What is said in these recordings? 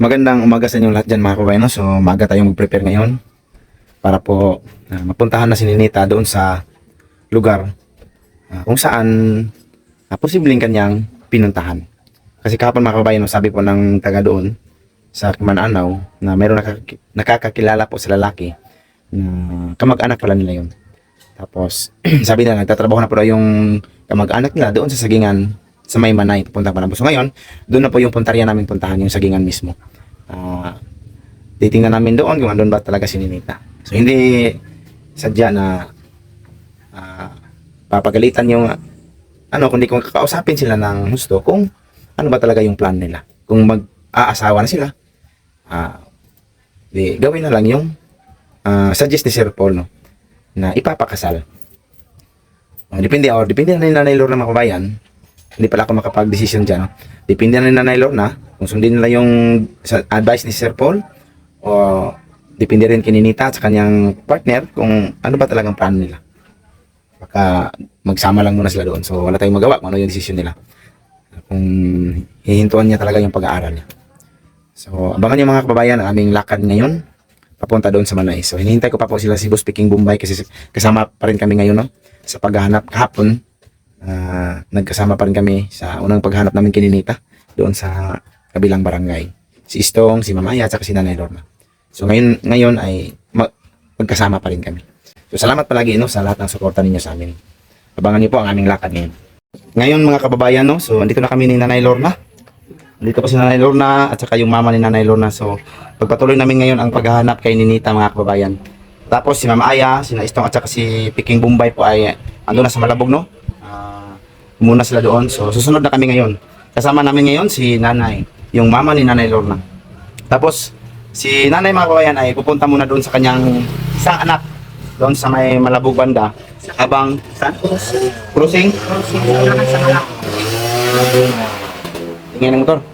Magandang umaga sa inyo lahat dyan mga kabayan. No? So maaga tayong mag-prepare ngayon para po mapuntahan na si Ninita doon sa lugar kung saan posibleng kanyang pinuntahan. Kasi kahapon mga kabayan, no, sabi po ng taga doon sa Mananaw na mayroon nakakakilala po sa lalaki na kamag-anak pala nila yun. Tapos sabi nila nagtatrabaho na po daw yung kamag-anak nila doon sa Sagingan sa may Manay, pupunta pa na po. So ngayon, doon na po yung puntarya namin puntahan, yung Sagingan mismo. Titingnan namin doon kung andun ba talaga si Ninita. So hindi sadya na papagalitan yung kundi kung kakausapin sila ng gusto kung ano ba talaga yung plan nila. Kung mag-aasawa na sila, di gawin na lang yung suggest ni Sir Paul, no, na ipapakasal. Depende na ni Nanay Lorna mga kabayan. Hindi pala ako makapag-decision dyan. No? Depende na ni Nanay Lorna kung sundin nila yung advice ni Sir Paul o depende rin kay Ninita at sa kanyang partner kung ano ba talagang plan nila. Baka magsama lang muna sila doon. So wala tayong magawa kung ano yung decision nila. Kung hihintuan niya talaga yung pag-aaral niya. So abangan niyo mga kababayan ang aming lakad ngayon papunta doon sa Manay. So hinihintay ko pa po sila si Boss Peking Bombay kasi kasama pa rin kami ngayon, no? Sa paghahanap kahapon. Nagkasama pa rin kami sa unang paghanap namin kay Ninita doon sa kabilang barangay. Si Istong, si Mamaya, at si Nanay Lorna. So ngayon ay magkasama pa rin kami. So salamat palagi, no, sa lahat ng suporta ninyo sa amin. Abangan niyo po ang aming lakad ngayon. Ngayon mga kababayan, no, so andito na kami ni Nanay Lorna. Andito pa si Nanay Lorna at saka yung mama ni Nanay Lorna. So pagpatuloy namin ngayon ang paghahanap kay Ninita mga kababayan. Tapos si Mama Aya, si Istong at saka si Peking Bombay po ay ando na sa Malabog, no. Muna sila doon. So susunod na kami ngayon. Kasama namin ngayon si Nanay, yung mama ni Nanay Lorna. Tapos si Nanay mga kabayan ay pupunta muna doon sa kanyang isang anak doon sa may Malabog banda habang saan? Crossing? Tingnan ng motor.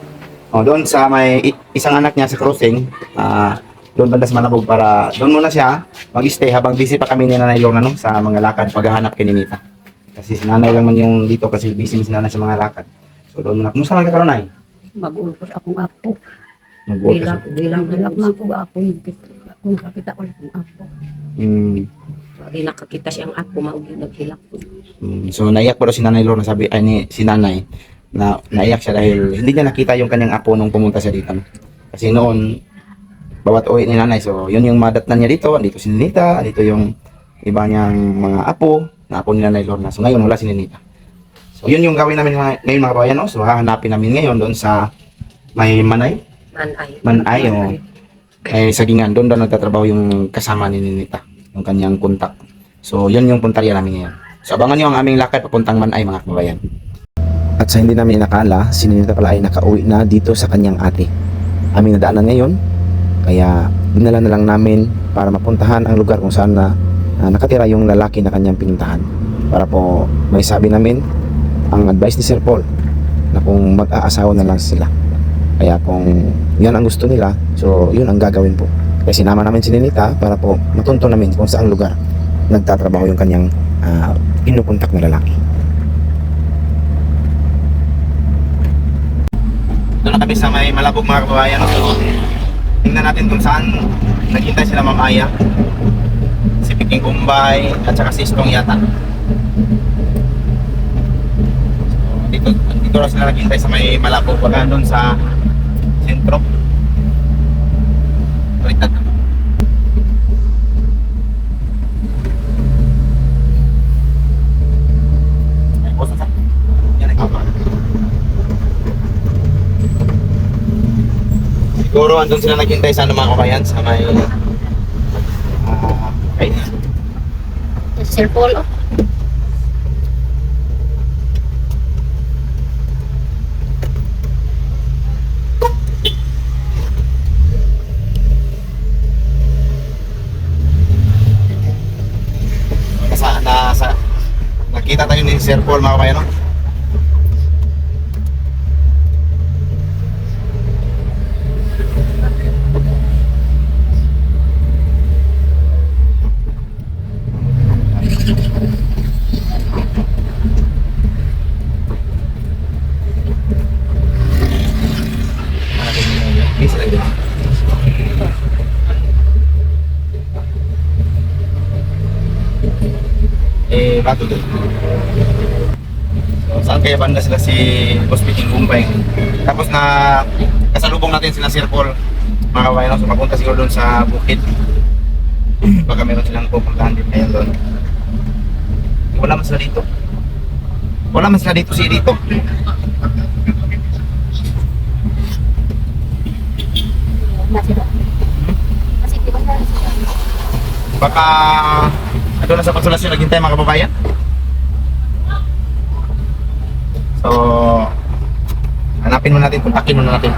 Doon sa may isang anak niya sa crossing, doon banda sa Malabog para doon muna siya mag-stay habang busy pa kami ni Nanay Lorna, no, sa mga lakad paghahanap kay Ninita. Kasi si Nanay lang man yung dito kasi busy si Nanay sa mga lakad. So doon muna. Kumusta lang ka karon, Nay? Mag-ulpos akong apo. Mag-work ka. Bilang na po ako. Kung nakakita ko ng apo. Lagi nakakita siyang apo, maugin naghilak po. So naiyak pa daw si Nanay Lorna, sabi si Nanay na naiyak siya dahil hindi niya nakita yung kanyang apo nung pumunta siya dito. Kasi noon bawat uwi ni Nanay, so yun yung madatnan niya dito. Dito si Ninita, dito yung iba niyang mga apo na apo ni Nanay Lorna. So ngayon wala si Ninita. So yun yung gawin namin ngayon mga kabayan, no? So hahanapin namin ngayon doon sa may Manay. Manay o Sagingan. Doon daw nagtatrabaho yung kasama ni Ninita, yung kanyang kontak. So yun yung puntarya namin ngayon. So abangan nyo ang aming lakad papuntang Manay mga kabayan. At sa hindi namin inakala, si Ninita pala ay nakauwi na dito sa kanyang ate. Aming nadaanan ngayon, kaya dinala na lang namin para mapuntahan ang lugar kung saan na nakatira yung lalaki na kanyang pinuntahan para po may sabi namin ang advice ni Sir Paul na kung mag-aasawa na lang sila. Kaya kung yan ang gusto nila, so yun ang gagawin po. Kaya sinama namin si Ninita para po matunto namin kung saan lugar nagtatrabaho yung kanyang pinupuntak na lalaki. Doon na kami sa may Malabog mga kababayan. So tingnan natin kung saan naghintay sila Mamaya, si Peking Bombay at saka si Istong yata. So, dito na sila naghintay sa may Malabog, baga doon sa sentro. Baliktad na. Siguro andun sila naghintay sa mga kabayan sa may Sir Paul, oh. Nakita tayo ni Sir Paul mga kabayan, no? Bisa lagi. plato doon. So, saan kaya banda sila si Boss Piting Bumbay? Tapos na kasalubong natin sila Sir Paul, mga kabayan. So papunta siguro doon sa bukid. Baka meron silang pupuntahan din ngayon doon. Wala man sila dito. Wala man sila dito si dito. Baka ito na sa Konsolasyon naghintay mga kababayan. So hanapin mo natin, kontakin mo natin.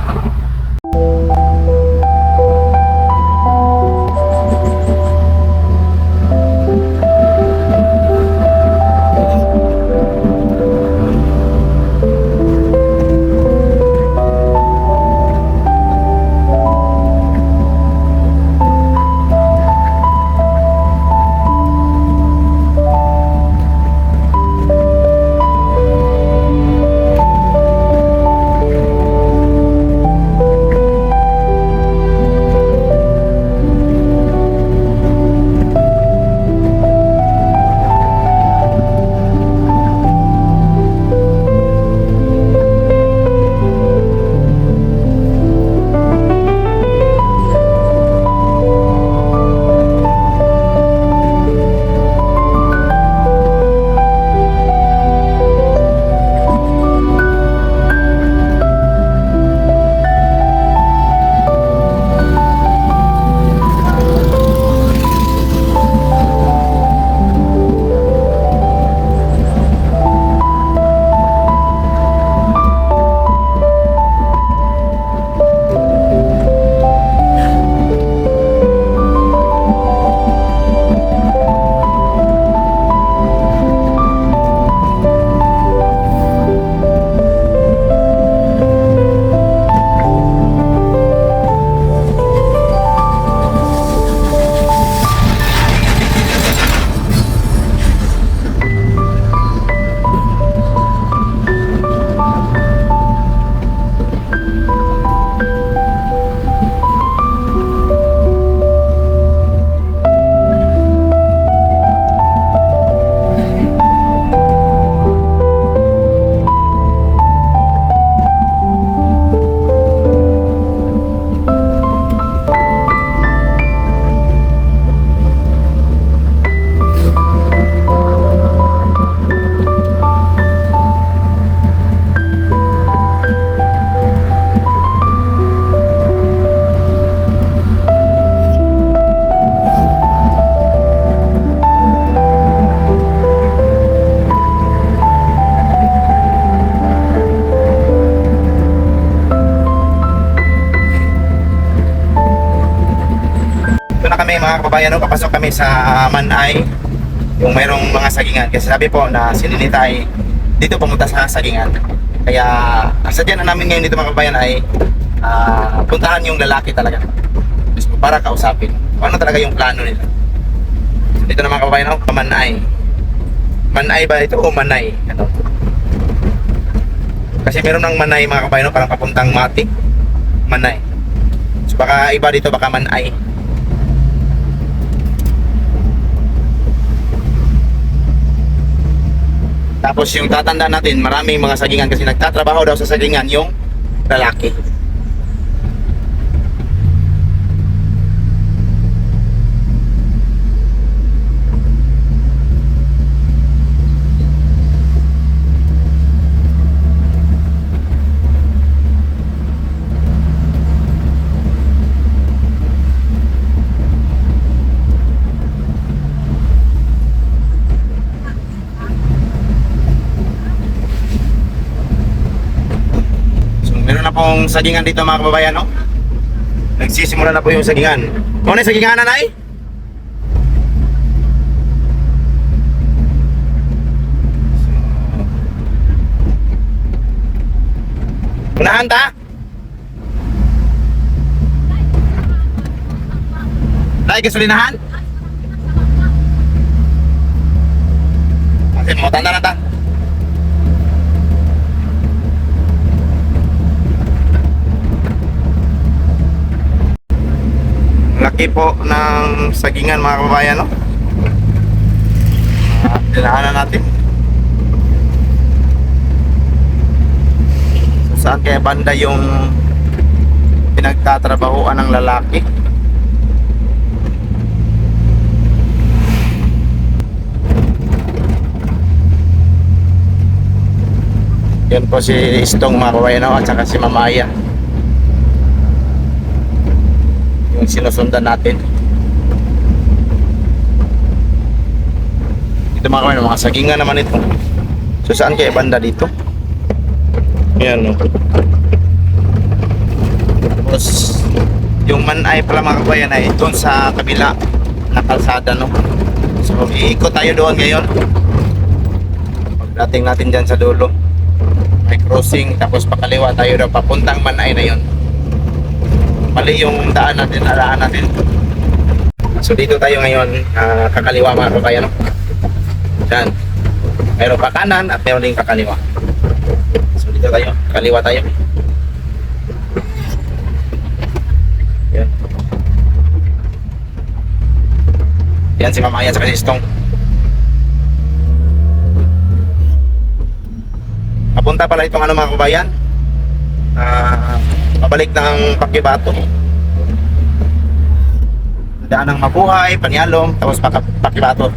Mga kababayan, no, papasok kami sa Manay, yung mayroong mga sagingan. Kasi sabi po na si Ninita ay dito pumunta sa sagingan. Kaya ang sadya na namin ngayon dito mga kababayan ay puntahan yung lalaki talaga para kausapin kung ano talaga yung plano nila. So, dito na mga kababayan, no, Manay. Manay ba ito o Manay? Ano? Kasi meron ng Manay mga kababayan, no, parang papuntang Mati. Manay. So baka iba dito, baka Manay. Tapos yung tatandaan natin, maraming mga sagingan kasi nagtatrabaho daw sa sagingan yung lalaki. Pong sagingan dito mga kababayan, no? Nagsisimula na po yung sagingan. Kung ano yung sagingan, nanay? Unahan ta? Dahil gasolinahan? Kasi mo, tanda na ta. Laki po ng sagingan mga kababayan, no? dinaanan natin. So, saan kaya banda yung pinagtatrabahoan ng lalaki? Yan po si Istong mga kabayan at saka si Mamaya. Yung sinusundan natin. Ito mga kabayan, mga sagingan naman ito. So saan kaya banda dito? Yan no. Tapos yung manay pala mga kabayan ay doon sa kabila na kalsada no. So iikot tayo doon ngayon. Pagdating natin dyan sa dulo, may crossing, tapos pakaliwa tayo daw papuntang Manay na yun. Mali yung daan natin, alaan natin. So dito tayo ngayon, kakaliwa mga kabayan. Yan. Mayroon pa kanan at mayroon din kakaliwa. So dito tayo, kakaliwa tayo. Yan. Yan si Mamaya sa Istong. Papunta pala itong ano mga kabayan, pabalik ng Pakibato, daan ng Mabuhay, Panyalom, tapos Pakibato.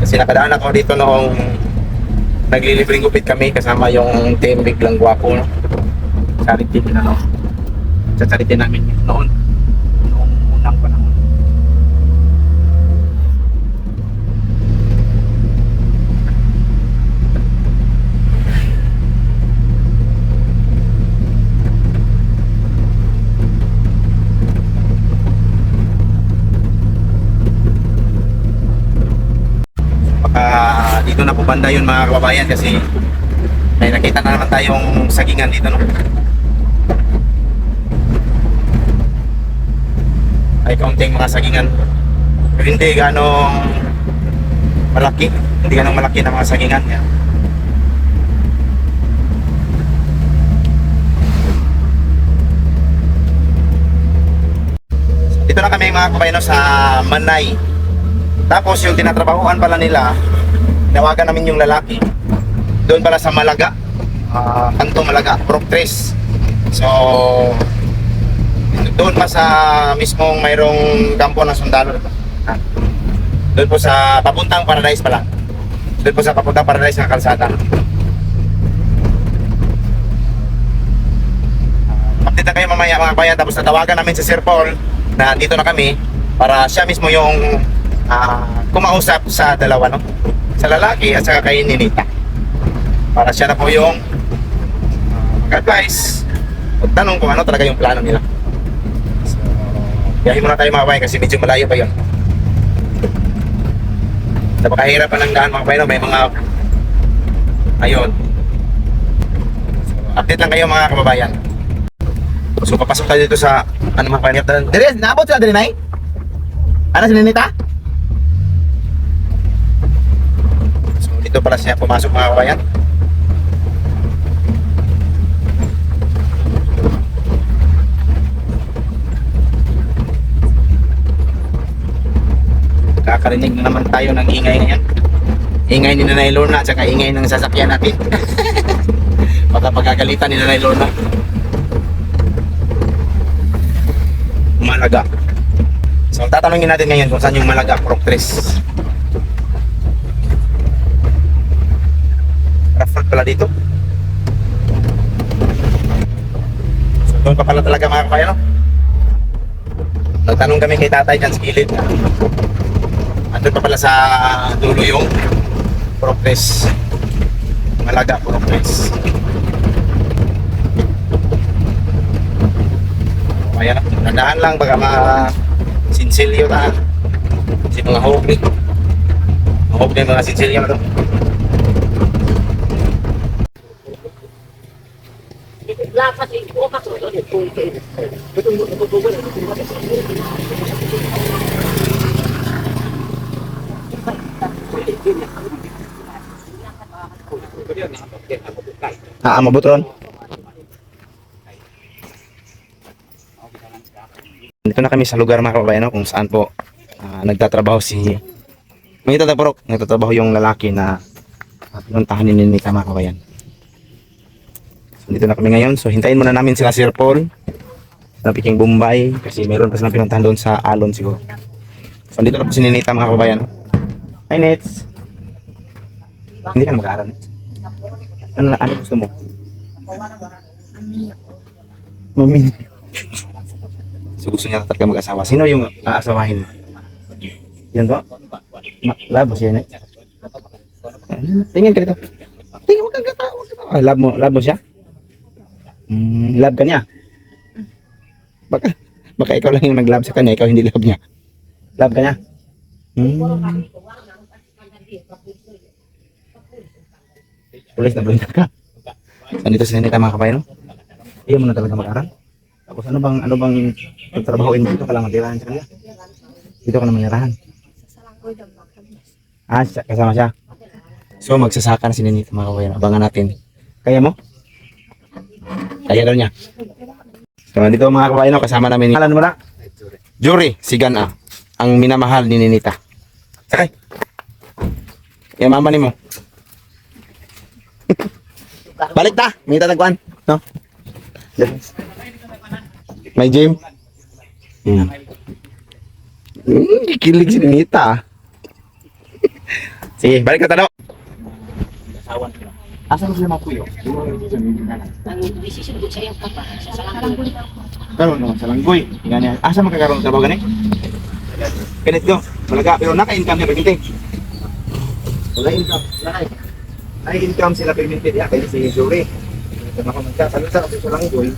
Kasi nakadaan ako dito noong naglilibreng gupit kami kasama yung team Biglang Gwapo, no? Charity din ano, sa charity namin noong unang panahon. Dito na po banda yun mga kababayan kasi may nakita na naman tayong sagingan dito no. Ay kaunting mga sagingan pero hindi ganong malaki, hindi ganong malaki na mga sagingan yan. Dito na kami mga kababayan no, sa Manay. Tapos yung tinatrabahuan pala nila, nawagan namin yung lalaki doon pala sa Malaga, Kanto Malaga, Proctres. So doon pa sa mismong mayroong kampo ng sundalo, doon po sa papuntang Paradise pala, doon po sa papuntang Paradise ng kalsada. Update na kayo mamaya mga bayan, tapos natawagan namin si Sir Paul na dito na kami para siya mismo yung kumausap sa dalawa no, sa lalaki at saka kay Ninita, para siya na po yung mag-advise at tanong kung ano talaga yung plano nila. So, biyahin muna tayo mga bayan kasi medyo malayo pa yun. Napakahirap pa ng daan mga bayan, may mga ayun. So, update lang kayo mga kababayan. So papasok tayo dito sa ano mga bayan. Dire, naabot sila dire nay? Ano si Ninita? Dito pala siya pumasok mga kabayan. Kakarinig na naman tayo ng ingay ngayon. Ingay ni Nanay Lorna at saka ingay ng sasakyan natin. Baka pagkagalitan ni Nanay Lorna. Malaga. So tatanungin natin ngayon kung saan yung Malaga Proctres. Rough pala dito. So doon pa pala talaga mga kabayan no? Nagtanong kami kay tatay dyan sa gilid. Andun pa pala sa dulo yung Proctres, Malaga Proctres. Ayan, nadaan lang baka ma-sinsilyo na kasi mga hobby mga sinsilyo na to. Lapat ito ako doon ito. Mabot ron. Dito na kami sa lugar mga kababayan no, kung saan po nagtatrabaho si May tatapurok, nagtatrabaho yung lalaki na pinuntahan ni Ninita mga kabayan. So, dito na kami ngayon. So, hintayin muna namin sila Sir Paul sa Piking Bombay kasi meron pa silang pinuntahan doon sa Alon siguro. So, dito na po si Ninita mga kabayan. Hi, Nets. Hindi ka na mag-aaral, Nets. Ano gusto mo? Mami. So, gusto niya talaga mag-asawa. Sino yung aasawahin? Yan ba? Love mo siya, Nets? Tingin ka dito. Tingin mo kang gata. Love mo siya? Love ka niya? Baka ikaw lang yung nag-love sa kanya, ikaw hindi love niya. Love ka niya? Pulis na pulis ka. Nandito si Ninita mga kabayan, no? Iyon mo na talaga mag-aral. Tapos ano bang pagtrabahoin mo dito ka lang matirahan sa kanya? Dito ka na manirahan. Kasama siya. So magsasaka na si Ninita mga kabayan. Abangan natin. Kaya mo? Kaya daw niya. So dito mga kabayan, no, kasama namin. Alam mo na? Jury, si Gana. Ang minamahal ni Ninita. Sakay. Yung mama ni mo. Balik ta. May tatagpuan. No? May gym. Kikilig si Ninita. Sige, balik na talo. Asan mo sila mga kuyo? Ang decision ko sa iyong papa, sa Salanggoy. Karoon naman sa Langgoy. Ganyan. Asa magkakaroon ng trabaho gani? Ganit ko. Malaga. Pero naka-income niya perminted. Wala income. Naka-income sila perminted. Kaya si Jury. Kaya magkasalo sa kasi sa Langgoy.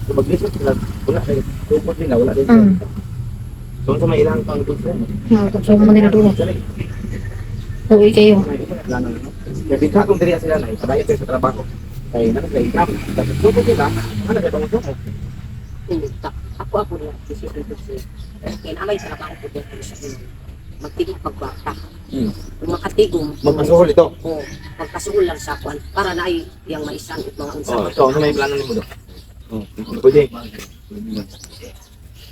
So mag-lisod sila. Wala kayo. Tupot nila. Wala din. So sa may ilang pang gusto. So, manila dulo. Uwi kayo. Kaya bigkatong diri sila na. Padayon sila sa trabaho. Kaya naka-income. Tapos tupot nila. Ano kaya pang gusto? Ako na decision ko siya. Kaya amay sa trabaho ko dito sa magtigong pagbata. Kung makatigong, Magmasuhol ito. o magkasuhol lang sa kwan para na ay yung maisan at mga unsa. Ito, ano may plano nimo do? Pwede.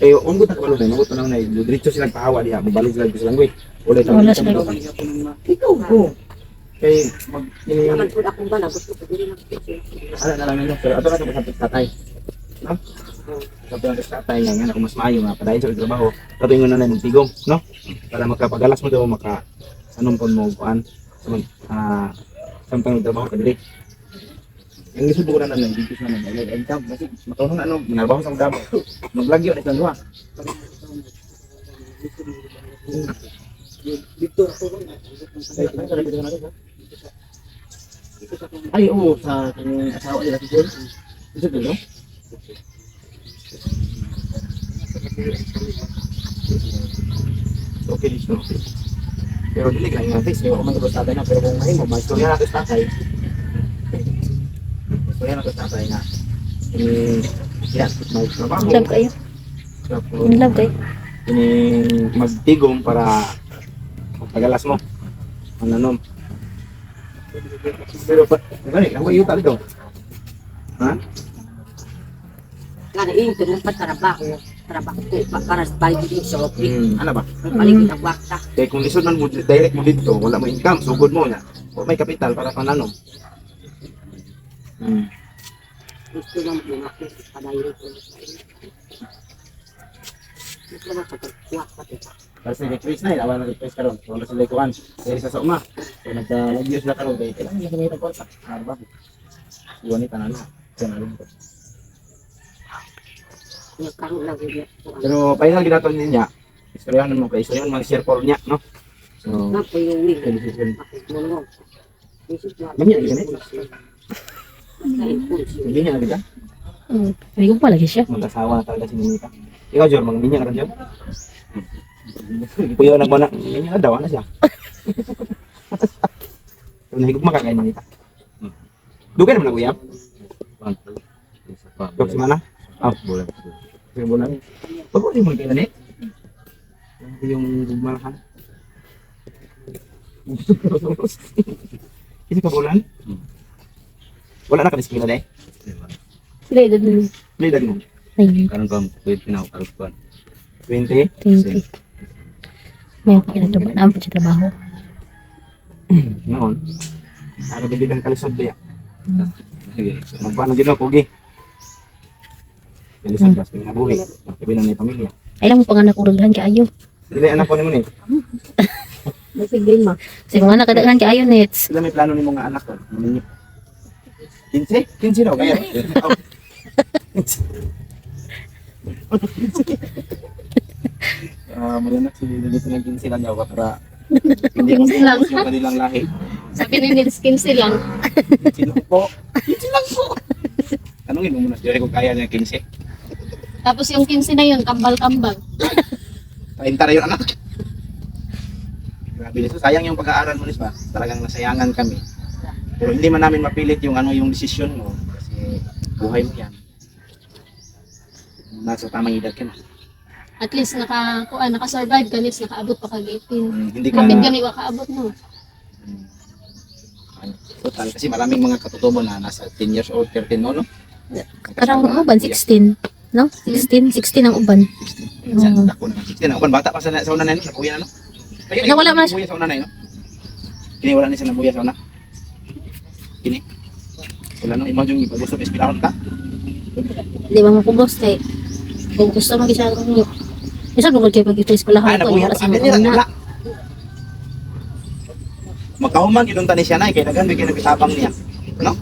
Eh, umbot na kabalo na, umbot na lang na, diretso silang pahawa diha, mabalik sila sa Langgoy. Wala sila. Ikaw ko. Kay mag Naman po akong bala, gusto ko din lang. ano na lang nito, pero ato na sa tatay. No? Sa tatay nga ako mas maayo nga padayon sa trabaho. Tato na ng tigom, no? Para makapagalas mo daw maka anong kon mo kuan sa samtang trabaho ka diri. Ang gusto ko na lang dito sa mga income kasi makauno na ano, manarbaho sa damo. Maglagyo na isang duha. Dito ako. Ay, oo, sa kanyang asawa nila si John. Gusto ko, no? Okay, dito. Pero dili ka nga face, yung kumang tatay na, pero kung mahimo, maistorya natin sa tatay. Istorya natin sa tatay na. Yan, may trabaho. Love kayo. Tapos, Love kayo. magtigom para pagalas mo. Ano. Pero pa, gani, ako yung tali daw. Ha? Nga na yung tumumpat trabaho ko para sa paligid sa office. Ano ba? Paligid ang wakta. Kaya kung lisod man mo direct mo dito, wala mo income, sugod mo na. O may kapital para pananom. Gusto lang po na ako sa padayon ko. Gusto lang sa pagkuha pati. Kasi request na, awan na request karon. Kung sa likuan, dahil sa uma. So nagka-review sila karon kay kailangan niya may kontak. Arba. Iwan ni tanan. Tanan. Yung karoon lang yun. Pero final ginaton niya. Istoryahan mo kay istoryahan mo share for niya, no? So, Na po yung wing. decision. Tulong. Ganyan ganit. Ganyan na kita. Sabi ko pa lagi siya. Mag-asawa na talaga si Ninita. Ikaw, Jor, mag-ganyan ka rin, Jor? Puyo na mo na. Ganyan na daw, ano siya? So, nahigugma ka kay Ninita. Dugay naman nag-uyap? Dok, si Mana? Bulan. Sige, bulan. Pag mo rin mag-ganyan, eh? Yung gugmalahan. Kasi ka bulan? Wala na ka disiplina dahil? Sila edad nila. May edad mo? Ayun. Karon pa pwede na ako 20? 20. May pinagtrabaho. Ang sa trabaho. Noon. Ano bibigang kalisod ba? Sige. Magpaano din ako, Gi? Kalisod ba? Sige na buhi. Magkabilang na pamilya. Ay lang mo panganak uraghan kaayo. Sila anak ko ni mo ni. Masigil ma. Sa mga anak kadaghan kaayo nets. Sila may plano ni mga anak ko. 15? 15 daw. Kaya. Maganak si Lilith ng 15 lang daw para hindi ko lang. yung kanilang lahi. Sabi ni Nils 15 lang. 15 lang po. 15 lang po. Tanungin mo muna siya kung kaya niya 15. Tapos yung 15 na yun, kambal-kambal. 30 na yung anak. Grabe nito. Sayang yung pag-aaral mo, Nis ba? Talagang nasayangan kami. Pero hindi man namin mapilit yung yung desisyon mo kasi buhay mo yan. Nasa tamang edad ka na. At least naka-survive ka, Nils, nakaabot pa kag 18. Hindi ka Kapit gani wa kaabot mo. total kasi maraming mga katutubo na nasa 10 years old, 13 mo, no? Karang uban 16. No? 16 ang uban. 16. Minsan, ako na 16. Ako bata pa sa una na yun, nakuya na, no? Ayun, Nawala man nabuya sa una na yun, no? Kini wala na siya nabuya sa una. Kini. Wala no, imagine yung ipag-usap, ispilahon ka. Di ba mo pugos kay kung gusto mo isa ko. Isa ko kay pag ito eskwelahan Ay, ko nabuya wala ko. sa Sabi nila, mga wala. Magkahuman, idunta ni siya na, kaya nagan, may kinabitabang niya. No?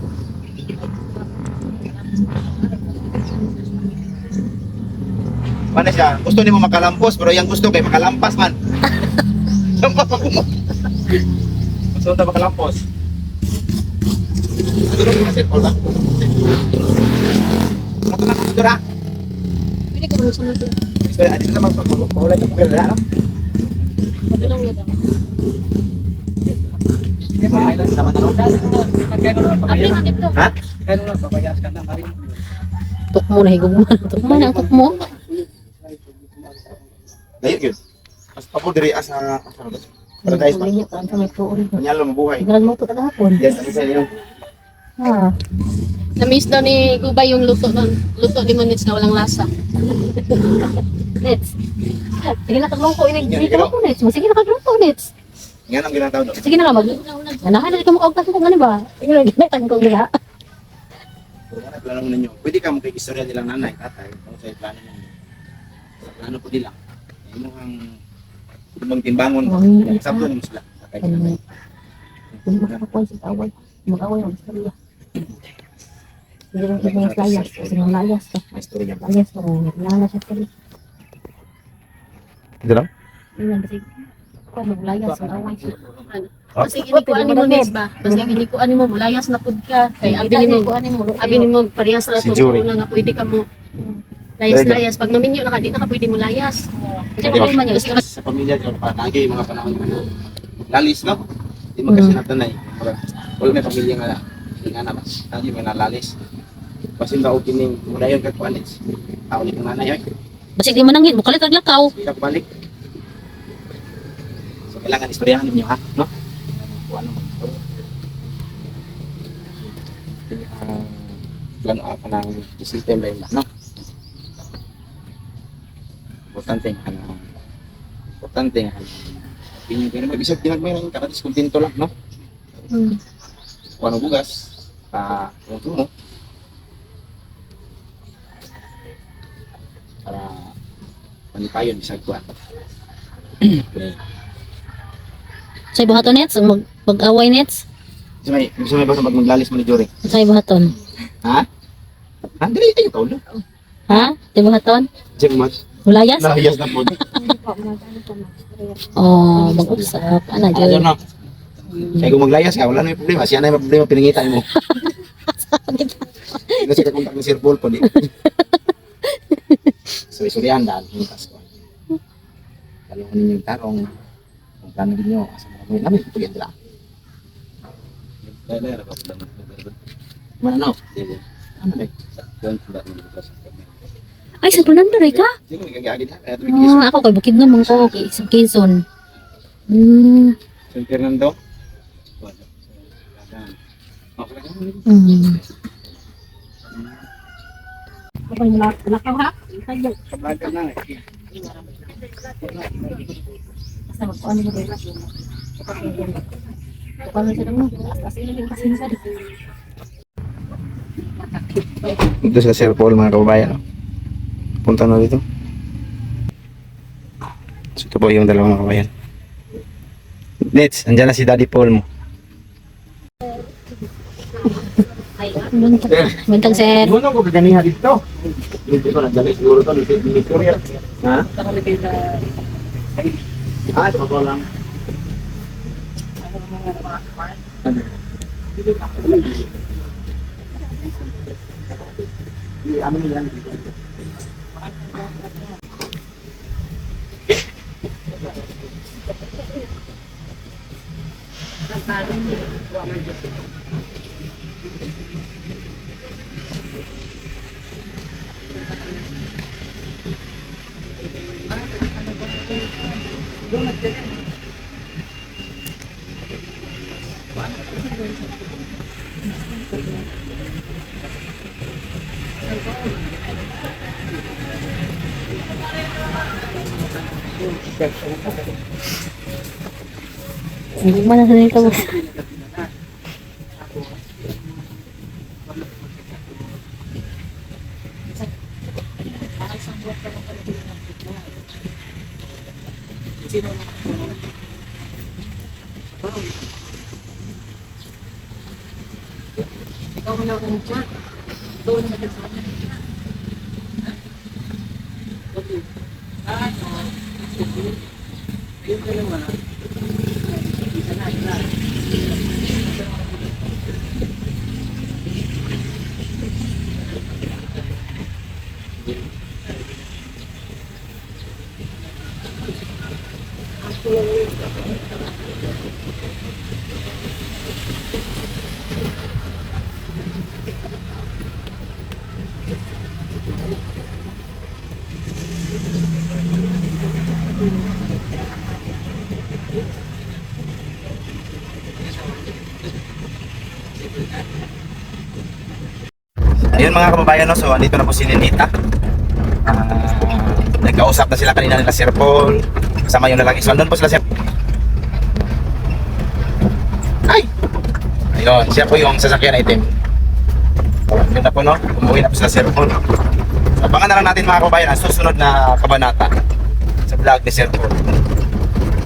Ano siya? Gusto niyo mo makalampos, pero yung gusto kay makalampas man. Gusto na makalampos. Ano na kasi Paula? Ano na gusto na? Pwede ka mong sunod yun. Gusto na dito naman sa Paula yung pagkala, no? Pagulong na daw. Apre man dito. Ha? tukmo na higugman. Tukmo na ang tukmo. Layo yun. Mas pabor diri asa paradise pa. Linya pa sa metro uri. Kanyalo mabuhay. Tignan mo to tagahapon. Yes, ano sa inyo? Ha. Na-miss daw ni Kuba yung luto ni Monits na walang lasa. Nets. Sige na kaglungko ini dito ko nets. Sige na kaglungko nets. Nga nang ginataw do. Sige na nga mag. Anahan na ka mo og ko ngani ba? Sige na ginatan ko diha. Kung ano plano mo ninyo, pwede ka mo kay istorya nilang nanay, tatay, kung sa plano mo. Sa plano po nila. Ano ang ibang timbangon, sabdo mo sila. Tatay ka nanay. Hindi makakuha sa away. Mag-away ang istorya. Hindi lang ibang layas. Kasi mga layas ka. May istorya ba? Layas ka mo. Nalala siya ka rin. Ito lang? Hindi lang kasi. Kung maglayas ang away siya. Kasi ginikuan ni Monits ba? Kasi ginikuan ni mo, mulayas na pud ka. Kaya abi ni mo parehas na Si ito Jory. na pwede ka mo layas-layas. Pag maminyo na ka, di na ka pwede mo layas. Kasi problema niya, gusto ka Sa pamilya, diyan pa, nagay mga panahon na lalis, no? Hindi mo kasi natanay. Wala may pamilya nga, hindi nga naman. Lagi may nalalis. Kasi ba opening, mula yun kakuanis. Tao ni kong nanay, oy. Basig di manangin. Bukalit ang lakaw. Hindi ka balik. So, kailangan istoryahan ninyo, ha? No? Kung ano man. Plano ako ng system ba yun, no? Importante nga, importante nga. Opinion kayo naman, bisag tinagmay lang, karatis kontento lang, no? Kung ano bugas, kung tumo, para manipayon, bisag kuwan. Okay. Sa buhaton nets. Mag-away nets. Gusto may ba sa maglalis mo ni Jory? Sa buhaton. Ha? Ha? Dali, tayo taulo. Ha? Sa buhaton. Check mo. Mulayas? Nahiyas na po. Oh, mag-usap. Ano, I don't Joy? know. Kaya kung maglayas ka, wala na yung problema. Siya na yung problema, piningitan mo. Kasi kakontak ni Sir Paul po, di. So, isuryahan dahil. Bukas ko. Talungan ninyo yung tarong. Kung plano din nyo, asa mga gawin namin, pagyan nila. Mana no? Ano ba? Ay, San Fernando rin ka? Sino may gagagin ha? Kaya tumigil Ako kay Bukid naman ko. Kay isang Quezon. San Fernando. Ako yung lakaw ha? Kabaga na eh. Basta magkuhan nila ba Kalau saya mau, atas ini yang kasih saya. Ito sa Sir Paul mga kababayan. Punta na dito. So, ito po yung dalawang mga kababayan. Nets, andyan na si Daddy Paul mo. Bentang sir. Ano ko kaganiha dito? Hindi ko nagdali siguro to. Hindi ko rin. Ha? Ah, ito ko lang. Gimana sih itu bos? Ayun mga kababayan, no? So andito na po si Ninita. Nagkausap na sila kanina nila Sir Paul. Kasama yung lalaki. So andun po sila Sir. Ay! Ayun, siya po yung sasakyan item. So yun na po, no? Umuwi na po sila Sir Paul. So abangan na lang natin mga kababayan ang susunod na kabanata sa vlog ni Sir Paul.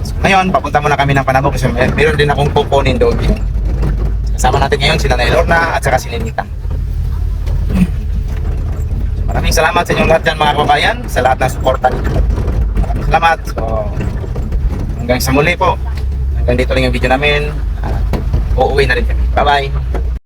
So, ngayon, papunta muna kami ng Panabo kasi meron din akong kukunin doon. Kasama natin ngayon sila na Lorna at saka si Ninita. Maraming salamat sa inyong lahat dyan mga kababayan, sa lahat ng suporta niyo. Maraming salamat. So, hanggang sa muli po. Hanggang dito lang yung video namin. Uuwi na rin kami. Bye-bye.